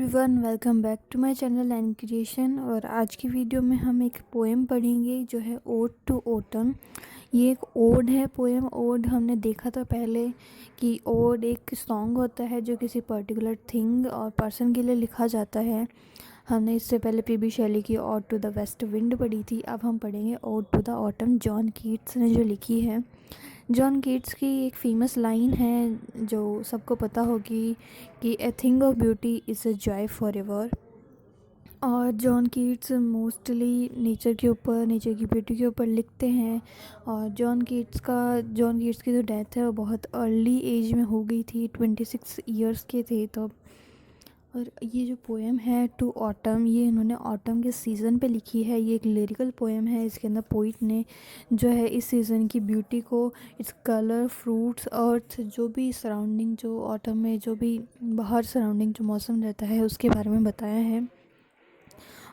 Everyone, welcome back to my channel and creation. और आज की वीडियो में हम एक पोएम पढ़ेंगे जो है ओड टू ऑटम। ये एक ओड है पोएम। ओड हमने देखा था पहले कि ओड एक सॉन्ग होता है जो किसी पर्टिकुलर थिंग और पर्सन के लिए लिखा जाता है। हमने इससे पहले पीबी शैली की ode to the west wind पढ़ी थी। अब हम पढ़ेंगे ode to the autumn, John Keats ने जो लिखी है। जॉन कीट्स की एक फ़ेमस लाइन है जो सबको पता होगी कि a thing of beauty is a joy for ever. और जॉन कीट्स मोस्टली नेचर की ब्यूटी के ऊपर लिखते हैं। और जॉन कीट्स की जो डेथ है वो बहुत अर्ली एज में हो गई थी, 26 ईयर्स के थे तब। और ये जो पोएम है टू ऑटम, ये इन्होंने ऑटम के सीज़न पे लिखी है। ये एक लिरिकल पोएम है। इसके अंदर पोइट ने जो है इस सीज़न की ब्यूटी को, इट्स कलर, फ्रूट्स, अर्थ, जो भी सराउंडिंग, जो ऑटम में जो भी बाहर सराउंडिंग जो मौसम रहता है उसके बारे में बताया है।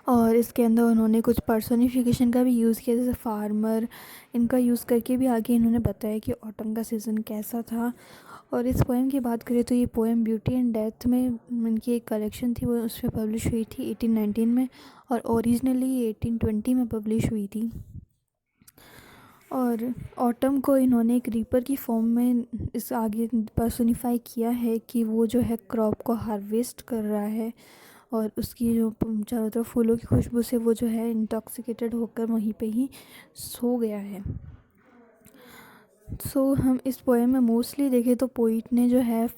और इसके अंदर उन्होंने कुछ पर्सोनिफिकेशन का भी यूज़ किया, जैसे फार्मर, इनका यूज़ करके भी आगे इन्होंने बताया कि ऑटम का सीज़न कैसा था। और इस पोएम की बात करें तो ये पोएम ब्यूटी एंड डेथ में इनकी एक कलेक्शन थी, वो उसमें पब्लिश हुई थी 1819 में। और ओरिजिनली 1820 में पब्लिश हुई थी। और ऑटम को इन्होंने एक रीपर की फॉर्म में इस आगे पर्सोनिफाई किया है कि वो जो है क्रॉप को हार्वेस्ट कर रहा है और उसकी जो चारों तरफ फूलों की खुशबू से वो जो है इंटॉक्सिकेटेड होकर वहीं पे ही सो गया है। हम इस पोएम में मोस्टली देखें तो पोइट ने जो है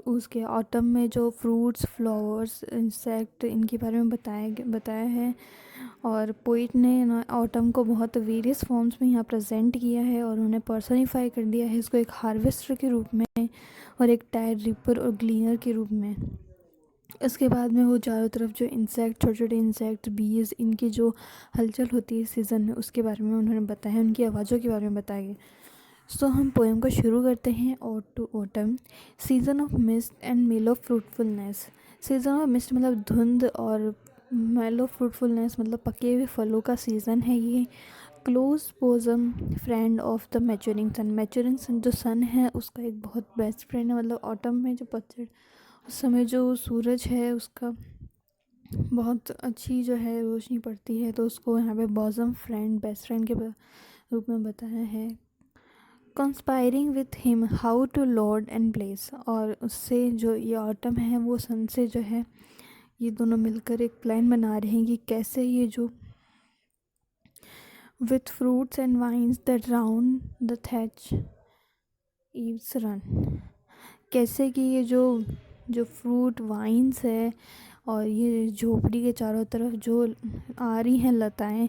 उसके ऑटम में जो फ्रूट्स, फ्लावर्स, इंसेक्ट, इनके बारे में बताया है। और पोइट ने ना ऑटम को बहुत वेरियस फॉर्म्स में यहाँ प्रेजेंट किया है और उन्हें पर्सनिफाई कर दिया है इसको एक हार्वेस्टर के रूप में और एक टायर रिपर और ग्लीनर के रूप में। इसके बाद में वो चारों तरफ जो इंसेक्ट, छोटे छोटे इंसेक्ट, बीज, इनकी जो हलचल होती है सीज़न में, उसके बारे में उन्होंने बताया है, उनकी आवाज़ों के बारे में बताया गया। हम पोएम को शुरू करते हैं। Ode to autumn. Season of mist and mellow fruitfulness. Season of mist मतलब धुंध और मेलो फ्रूटफुलनेस मतलब पके हुए फलों का सीज़न है ये। Close bosom friend of the maturing sun. Maturing sun जो सन है उसका एक बहुत बेस्ट फ्रेंड है। मतलब ऑटम में जो पतझड़, उस समय जो सूरज है उसका बहुत अच्छी जो है रोशनी पड़ती है, तो उसको यहाँ पे बॉजम फ्रेंड, बेस्ट फ्रेंड के रूप में बताया है। Conspiring with him how to load and bless. और उससे जो ये ऑटम है वो सन से जो है ये दोनों मिलकर एक प्लान बना रहे हैं कि कैसे ये जो with fruits and vines that round the thatch eaves run. कैसे कि ये जो जो फ्रूट, वाइन्स है और ये झोपड़ी के चारों तरफ जो आ रही हैं लताएं,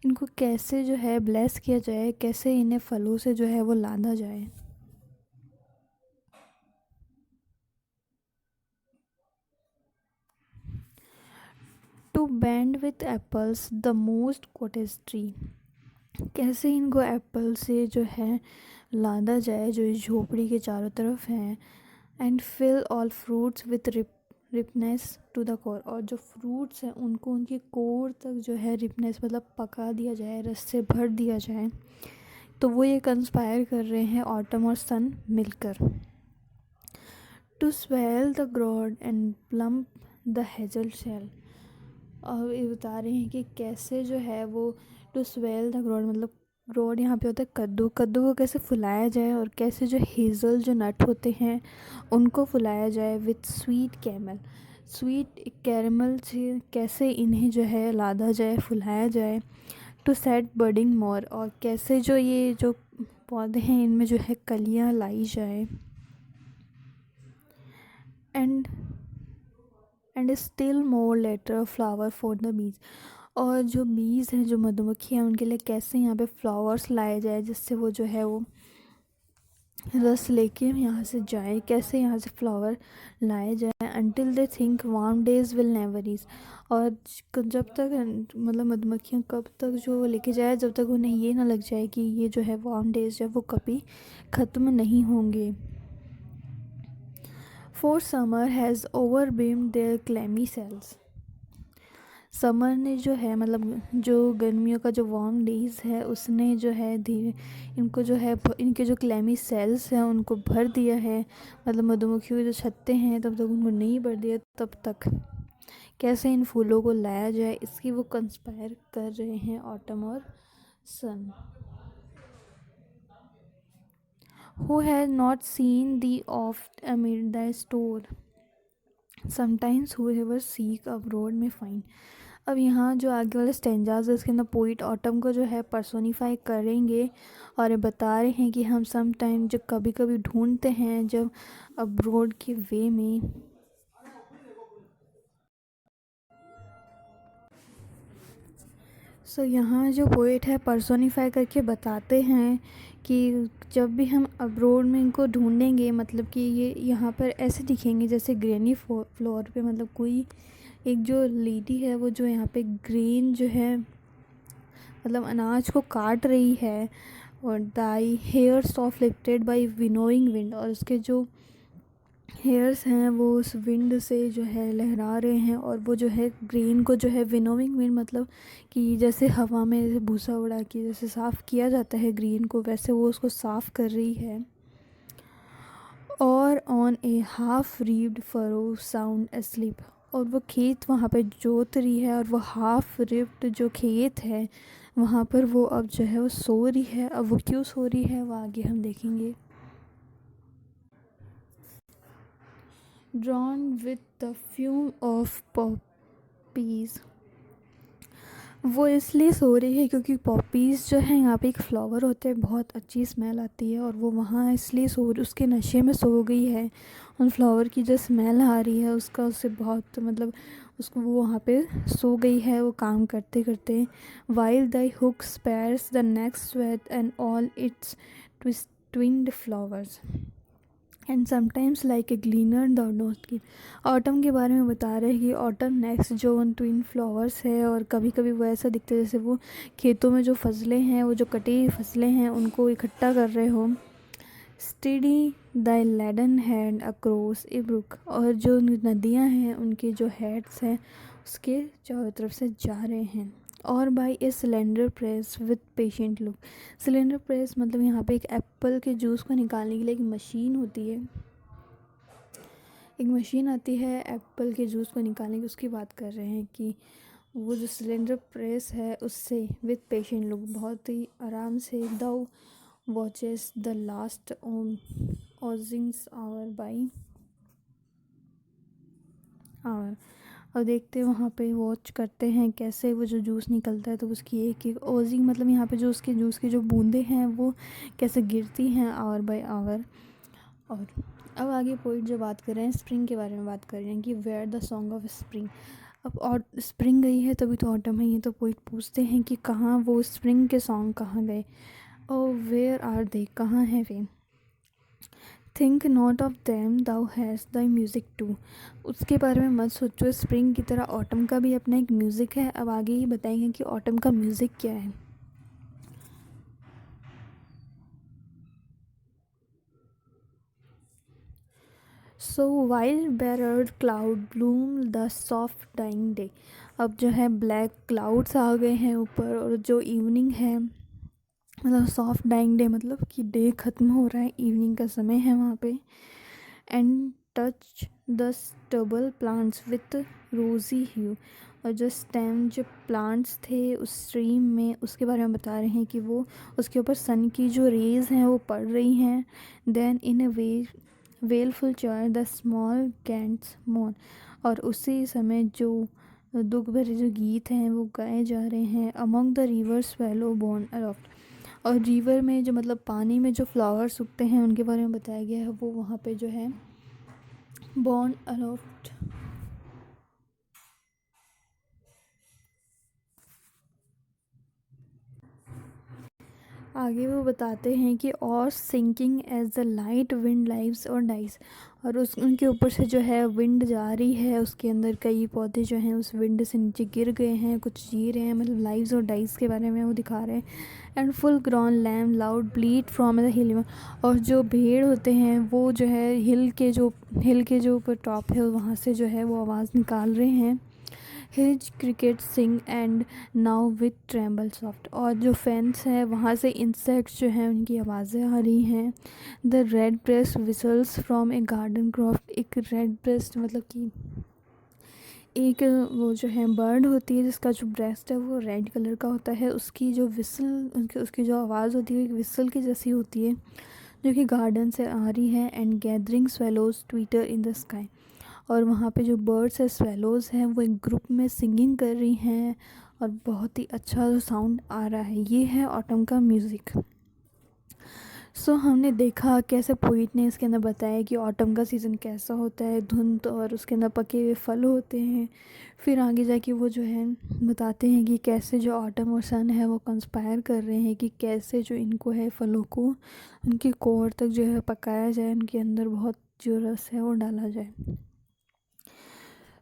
इनको कैसे जो है ब्लेस किया जाए, कैसे इन्हें फलों से जो है वो लादा जाए। To bend with apples the most cottage tree. कैसे इनको एप्पल से जो है लादा जाए जो इस झोपड़ी के चारों तरफ हैं। And fill all fruits with ripeness to the core. और जो फ्रूट्स हैं उनको उनकी कोर तक जो है रिपनेस मतलब पका दिया जाए, रस से भर दिया जाए। तो वो ये कंस्पायर कर रहे हैं ऑटम और सन मिलकर। To swell the gourd and plump the hazel shell. और ये बता रहे हैं कि कैसे जो है वो टू स्वेल द ग्रोड मतलब ग्रोड यहाँ पे होता है कद्दू, कद्दू को कैसे फुलाया जाए और कैसे जो हेज़ल जो नट होते हैं उनको फुलाया जाए with sweet caramel. Sweet caramel से कैसे इन्हें जो है लादा जाए, फुलाया जाए। टू सेट बर्डिंग मोर। और कैसे जो ये जो पौधे हैं इनमें जो है कलियाँ लाई जाए। And still more later flower for the bees. और जो बीज हैं, जो मधुमक्खी हैं, उनके लिए कैसे यहाँ पे फ्लावर्स लाए जाए जिससे वो जो है वो रस लेके यहाँ से जाए, कैसे यहाँ से फ्लावर लाए जाए। Until they think warm days will never cease. और जब तक मतलब मधुमक्खियाँ कब तक जो लेके जाए, जब तक उन्हें ये ना लग जाए कि ये जो है वार्म डेज जो है वो कभी ख़त्म नहीं होंगे। For summer has overwhelmed their clammy cells। Summer ने जो है मतलब जो गर्मियों का जो वार्म डेज है उसने जो है धीरे इनको जो है इनके जो क्लैमी सेल्स हैं उनको भर दिया है। मतलब मधुमक्खियों के जो छत्ते हैं तब तक उनको नहीं भर दिया तब तक। कैसे इन फूलों को लाया जाए, इसकी वो कंस्पायर कर रहे हैं ऑटम और सन। Who has not seen the oft amid the store? Sometimes whoever seek abroad may find। अब यहाँ जो आगे वाले स्टेंजाज है इसके अंदर पोइट ऑटम को जो है पर्सोनीफाई करेंगे और ये बता रहे हैं कि हम सम टाइम जब कभी कभी ढूंढते हैं जब अब्रोड के वे में। सो यहाँ जो पोइट है पर्सोनीफाई करके बताते हैं कि जब भी हम अब्रोड में इनको ढूंढेंगे, मतलब कि ये यहाँ पर ऐसे दिखेंगे जैसे ग्रेनी फ्लोर पे, मतलब कोई एक जो लेडी है वो जो यहाँ पे ग्रेन जो है मतलब अनाज को काट रही है, और thy hair soft lifted by winnowing wind, और उसके जो हेयर्स हैं वो उस विंड से जो है लहरा रहे हैं, और वो जो है ग्रेन को जो है विनोइंग विंड मतलब कि जैसे हवा में जैसे भूसा उड़ा के जैसे साफ़ किया जाता है ग्रीन को, वैसे वो उसको साफ़ कर रही है। और on a half reaped furrow sound asleep, और वो खेत वहाँ पे जोत रही है, और वो हाफ रिप्ड जो खेत है वहाँ पर वो अब जो है वो सो रही है। अब वो क्यों सो रही है वो आगे हम देखेंगे। Drawn with the fume of poppies, वो इसलिए सो रही है क्योंकि पॉपीज़ जो है यहाँ पे एक फ्लावर होते हैं, बहुत अच्छी स्मेल आती है, और वो वहाँ इसलिए उसके नशे में सो गई है। उन फ्लावर की जो स्मेल आ रही है उसका उससे बहुत मतलब उसको वो वहाँ पे सो गई है वो काम करते करते। While the hook spares the next swath and all its twined flowers and sometimes like a gleaner the note की। ऑटम के बारे में बता रहे हैं कि ऑटम नेक्स्ट जो उन ट्विन फ्लावर्स है, और कभी कभी वो ऐसा दिखता है जैसे वो खेतों में जो फसलें हैं, वो जो कटी हुई फसलें हैं उनको इकट्ठा कर रहे हो। Steady the laden hand across a brook, और जो नदियाँ हैं उनके जो हेड्स हैं उसके चारों तरफ से जा रहे हैं। और by a cylinder press with patient look, cylinder press मतलब यहाँ पे एक एप्पल के जूस को निकालने के लिए एक मशीन होती है, एक मशीन आती है एप्पल के जूस को निकालने की, उसकी बात कर रहे हैं कि वो जो सिलेंडर प्रेस है उससे विथ पेशेंट लुक बहुत ही आराम से thou watchest the last oozings hours by hours, और देखते वहाँ पे वॉच करते हैं कैसे वो जो जूस निकलता है, तो उसकी एक एक ओजिंग मतलब यहाँ पे जो उसके जूस की जो बूंदें हैं वो कैसे गिरती हैं आवर बाय आवर। और अब आगे पोइट जो बात कर रहे हैं स्प्रिंग के बारे में बात कर रहे हैं कि where the song of spring. अब और स्प्रिंग गई है तभी तो ऑटम है, ये तो पोइट पूछते हैं कि कहाँ वो स्प्रिंग के सॉन्ग कहाँ गए, और वेयर आर दे, कहाँ हैं वे। Think not of them thou has the music too, उसके बारे में मत सोचो, स्प्रिंग की तरह ऑटम का भी अपना एक म्यूज़िक है। अब आगे ही बताएंगे कि ऑटम का म्यूज़िक क्या है। So while barred cloud bloom the soft dying day, अब जो है ब्लैक क्लाउड्स आ गए हैं ऊपर, और जो इवनिंग है मतलब सॉफ्ट डाइंग डे मतलब कि डे ख़त्म हो रहा है, इवनिंग का समय है वहाँ पे। And touch the stubble plants with रोजी ह्यू, और जो स्टेम जो प्लांट्स थे उस स्ट्रीम में उसके बारे में बता रहे हैं कि वो उसके ऊपर सन की जो रेज़ हैं वो पड़ रही हैं। Then in a wailful choir the small gnats मोन, और उसी समय जो दुख भरे जो गीत हैं वो गाए जा रहे हैं। Among the river sallows borne aloft, और रिवर में जो मतलब पानी में जो फ्लावर्स उगते हैं उनके बारे में बताया गया है, वो वहाँ पे जो है बॉर्न अलोफ्ट। आगे वो बताते हैं कि और sinking as the light wind lives और डाइज, और उस उनके ऊपर से जो है विंड जा रही है, उसके अंदर कई पौधे जो हैं उस विंड से नीचे गिर गए हैं, कुछ जी रहे हैं, मतलब लाइव्स और डाइज के बारे में वो दिखा रहे हैं। And full grown lamb loud bleat from the hill, और जो भेड़ होते हैं वो जो है हिल के जो ऊपर टॉप है वहाँ से जो है वो आवाज़ निकाल रहे हैं। His cricket sing and now with tremble soft, और जो फैंस हैं वहाँ से इंसेक्ट्स जो हैं उनकी आवाज़ें आ रही हैं। The red breast whistles from a garden croft, एक रेड ब्रेस्ट मतलब कि एक वो जो है बर्ड होती है जिसका जो ब्रेस्ट है वो रेड कलर का होता है, उसकी जो विसल उसकी जो आवाज़ होती है एक विसल की जैसी होती है, जो कि गार्डन से आ रही है। And gathering swallows Twitter in the sky, और वहाँ पे जो बर्ड्स है स्वेलोज़ हैं वो एक ग्रुप में सिंगिंग कर रही हैं और बहुत ही अच्छा जो साउंड आ रहा है। ये है ऑटम का म्यूज़िक। सो हमने देखा कैसे पोइट ने इसके अंदर बताया कि ऑटम का सीज़न कैसा होता है, धुंध और उसके अंदर पके हुए फल होते हैं। फिर आगे जाके वो जो है बताते हैं कि कैसे जो ऑटम और सन है वो कंस्पायर कर रहे हैं कि कैसे जो इनको है फलों को उनकी कोर तक जो है पकाया जाए, उनके अंदर बहुत जो रस है वो डाला जाए।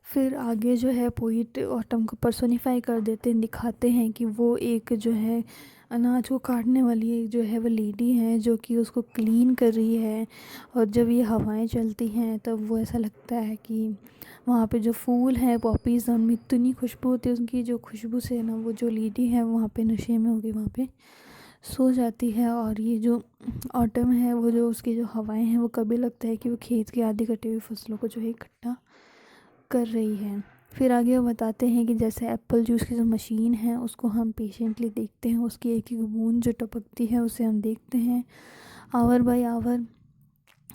फिर आगे जो है पोइट ऑटम को पर्सोनीफाई कर देते हैं, दिखाते हैं कि वो एक जो है अनाज को काटने वाली एक जो है वो लेडी है जो कि उसको क्लीन कर रही है। और जब ये हवाएं चलती हैं तब वो ऐसा लगता है कि वहाँ पे जो फूल हैं पॉपीज़ उनमें इतनी खुशबू होती है, उनकी जो खुशबू से ना वो जो लेडी है वहाँ पे नशे में होगी, वहाँ पे सो जाती है। और ये जो ऑटम है वो जो उसकी जो हवाएं हैं वो कभी लगता है कि वो खेत की आधी कटी हुई फसलों को जो है इकट्ठा कर रही है। फिर आगे वो बताते हैं कि जैसे एप्पल जूस की जो मशीन है उसको हम पेशेंटली देखते हैं, उसकी एक एक बूंद जो टपकती है उसे हम देखते हैं आवर बाय आवर।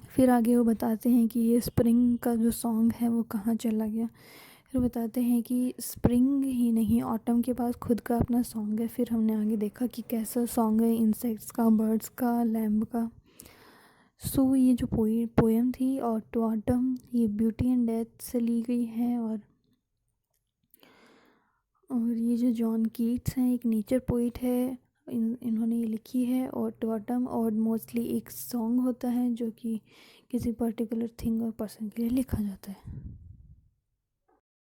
फिर आगे वो बताते हैं कि ये स्प्रिंग का जो सॉन्ग है वो कहाँ चला गया। फिर बताते हैं कि स्प्रिंग ही नहीं ऑटम के पास खुद का अपना सॉन्ग है। फिर हमने आगे देखा कि कैसा सॉन्ग है इंसेक्ट्स का, बर्ड्स का, लैम्ब का। सो ये जो पोएम थी और टू ऑटम ये ब्यूटी एंड डेथ से ली गई है। और ये जो जॉन कीट्स हैं एक नेचर पोइट है, इन्होंने ये लिखी है। और टू ऑटम और मोस्टली एक सॉन्ग होता है जो कि किसी पर्टिकुलर थिंग और पर्सन के लिए लिखा जाता है।